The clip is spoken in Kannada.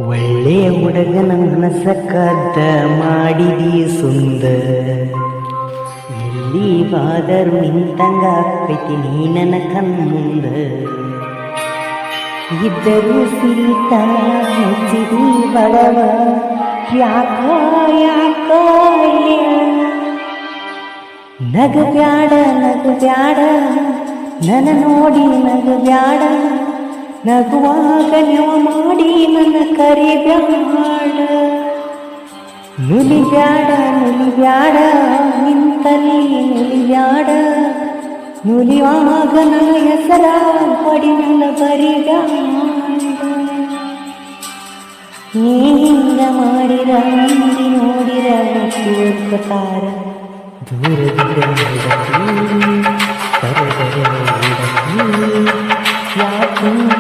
ಒಳ್ಳೆ ಹುಡುಗನ ಮನಸ್ಸ ಕದ್ದ ಮಾಡಿದಿ ಸುಂದರ, ಎಲ್ಲಿ ಬಾದರು ನಿಂತಂಗ ಆಕೈತಿ ನೀ ನನ್ನ ಕಣ್ಮುಂದ. ಇದ್ದರೂ ಸಿರಿತ ಮುಚ್ಚಿದಿ ಬಡವ, ಯಾಕೋ ಯಾಕೋ ನಗು ಬ್ಯಾಡ ನನ್ನ ನೋಡಿ ನಗು ಬ್ಯಾಡ, ನಗುವಾಗ ನೆವ ಮಾಡಿ ನನ್ನ ಕರಿಬ್ಯಾಡ. ನುಲಿಬ್ಯಾಡ ನಿಂತಲ್ಲಿ ನುಲಿಬ್ಯಾಡ, ನುಲಿಯುವಾಗ ನನ್ನ ಹೆಸರ ಪಡಿ ನನ್ನ ಬರಿಬ್ಯಾಡ. ನೀ ಹಿಂಗ ಮಾಡಿರ ಮಂದಿ ನೋಡಿರ ಕೂರ್ಕೊತಾರ, ದೂರ ದೂರ ಯಾಕಿಂಗ